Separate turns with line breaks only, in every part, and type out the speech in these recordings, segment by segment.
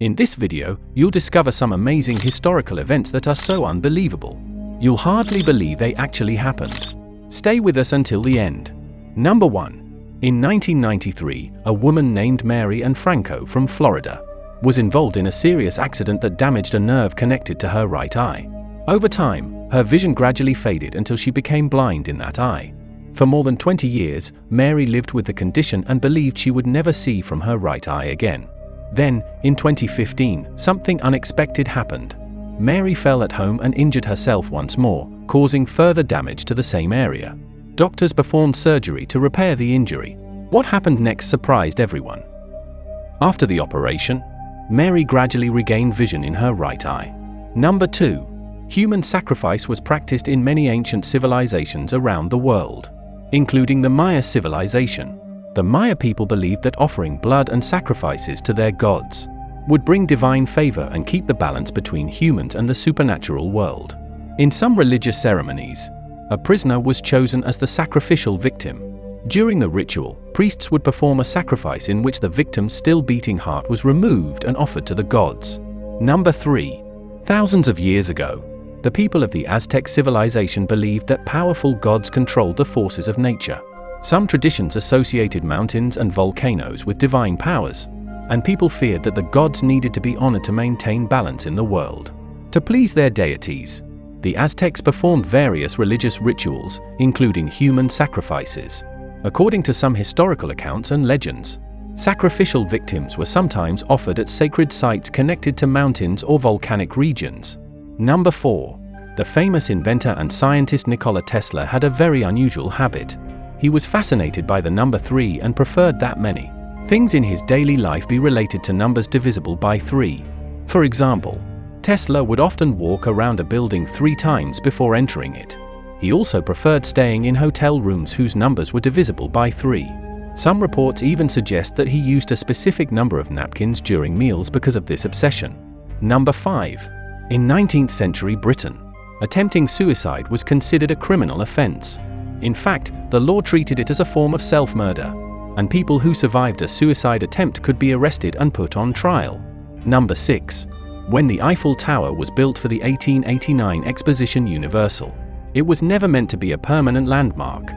In this video, you'll discover some amazing historical events that are so unbelievable. You'll hardly believe they actually happened. Stay with us until the end. Number 1. In 1993, a woman named Ann Franco from Florida was involved in a serious accident that damaged a nerve connected to her right eye. Over time, her vision gradually faded until she became blind in that eye. For more than 20 years, Mary lived with the condition and believed she would never see from her right eye again. Then, in 2015, something unexpected happened. Mary fell at home and injured herself once more, causing further damage to the same area. Doctors performed surgery to repair the injury. What happened next surprised everyone. After the operation, Mary gradually regained vision in her right eye. Number 2. Human sacrifice was practiced in many ancient civilizations around the world, including the Maya civilization. The Maya people believed that offering blood and sacrifices to their gods would bring divine favor and keep the balance between humans and the supernatural world. In some religious ceremonies, a prisoner was chosen as the sacrificial victim. During the ritual, priests would perform a sacrifice in which the victim's still beating heart was removed and offered to the gods. Number 3. Thousands of years ago, the people of the Aztec Civilization believed that powerful gods controlled the forces of nature. Some traditions associated mountains and volcanoes with divine powers, and people feared that the gods needed to be honored to maintain balance in the world. To please their deities, the Aztecs performed various religious rituals, including human sacrifices. According to some historical accounts and legends, sacrificial victims were sometimes offered at sacred sites connected to mountains or volcanic regions. Number 4. The famous inventor and scientist Nikola Tesla had a very unusual habit. He was fascinated by the number 3 and preferred that many things in his daily life be related to numbers divisible by 3. For example, Tesla would often walk around a building 3 times before entering it. He also preferred staying in hotel rooms whose numbers were divisible by 3. Some reports even suggest that he used a specific number of napkins during meals because of this obsession. Number 5. In 19th century Britain, attempting suicide was considered a criminal offense. In fact, the law treated it as a form of self-murder, and people who survived a suicide attempt could be arrested and put on trial. Number 6. When the Eiffel Tower was built for the 1889 Exposition Universal, it was never meant to be a permanent landmark.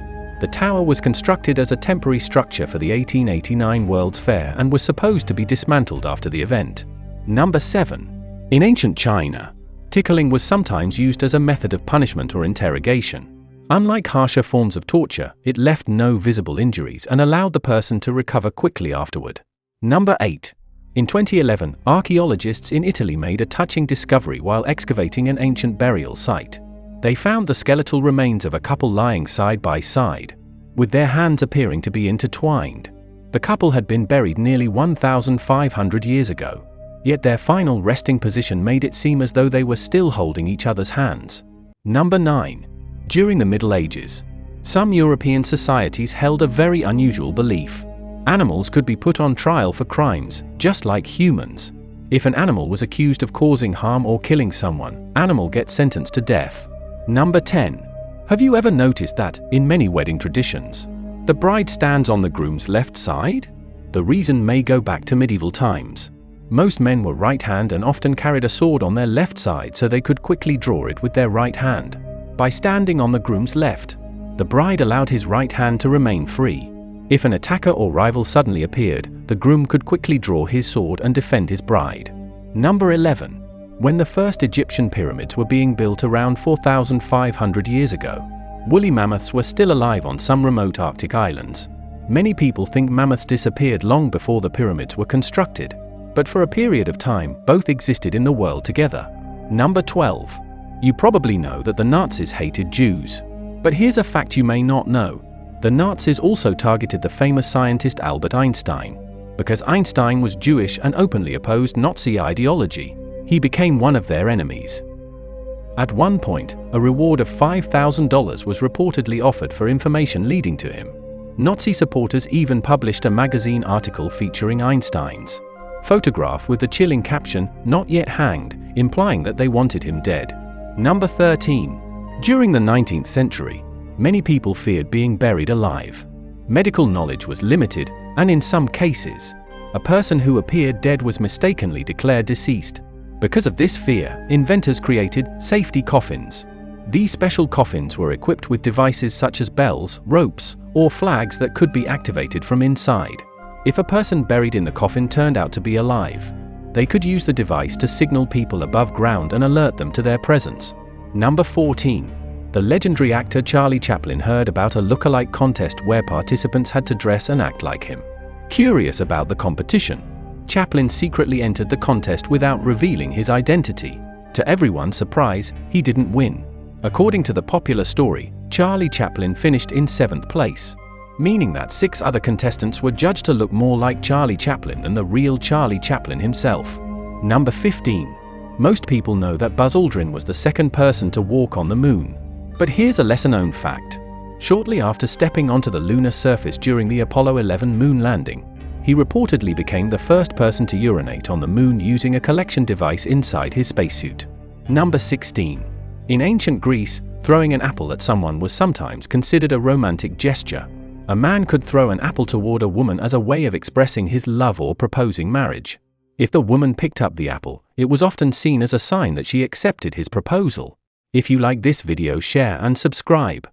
The tower was constructed as a temporary structure for the 1889 World's Fair and was supposed to be dismantled after the event. Number 7. In ancient China, tickling was sometimes used as a method of punishment or interrogation. Unlike harsher forms of torture, it left no visible injuries and allowed the person to recover quickly afterward. Number 8. In 2011, archaeologists in Italy made a touching discovery while excavating an ancient burial site. They found the skeletal remains of a couple lying side by side, with their hands appearing to be intertwined. The couple had been buried nearly 1,500 years ago, yet their final resting position made it seem as though they were still holding each other's hands. Number 9. During the Middle Ages, some European societies held a very unusual belief. Animals could be put on trial for crimes, just like humans. If an animal was accused of causing harm or killing someone, animal gets sentenced to death. Number 10. Have you ever noticed that, in many wedding traditions, the bride stands on the groom's left side? The reason may go back to medieval times. Most men were right-hand and often carried a sword on their left side so they could quickly draw it with their right hand. By standing on the groom's left, the bride allowed his right hand to remain free. If an attacker or rival suddenly appeared, the groom could quickly draw his sword and defend his bride. Number 11. When the first Egyptian pyramids were being built around 4,500 years ago, woolly mammoths were still alive on some remote Arctic islands. Many people think mammoths disappeared long before the pyramids were constructed, but for a period of time, both existed in the world together. Number 12. You probably know that the Nazis hated Jews. But here's a fact you may not know. The Nazis also targeted the famous scientist Albert Einstein. Because Einstein was Jewish and openly opposed Nazi ideology, he became one of their enemies. At one point, a reward of $5,000 was reportedly offered for information leading to him. Nazi supporters even published a magazine article featuring Einstein's photograph with the chilling caption, "Not yet hanged," implying that they wanted him dead. Number 13. During the 19th century, many people feared being buried alive. Medical knowledge was limited, and in some cases, A person who appeared dead was mistakenly declared deceased. Because of this fear, inventors created safety coffins. These special coffins were equipped with devices such as bells, ropes, or flags that could be activated from inside. If a person buried in the coffin turned out to be alive, they could use the device to signal people above ground and alert them to their presence. Number 14. The legendary actor Charlie Chaplin heard about a look-alike contest where participants had to dress and act like him. Curious about the competition, Chaplin secretly entered the contest without revealing his identity. To everyone's surprise, he didn't win. According to the popular story, Charlie Chaplin finished in 7th place, meaning that 6 other contestants were judged to look more like Charlie Chaplin than the real Charlie Chaplin himself. Number 15. Most people know that Buzz Aldrin was the second person to walk on the moon. But here's a lesser-known fact. Shortly after stepping onto the lunar surface during the Apollo 11 moon landing, he reportedly became the first person to urinate on the moon using a collection device inside his spacesuit. Number 16. In ancient Greece, throwing an apple at someone was sometimes considered a romantic gesture. A man could throw an apple toward a woman as a way of expressing his love or proposing marriage. If the woman picked up the apple, it was often seen as a sign that she accepted his proposal. If you like this video, share and subscribe.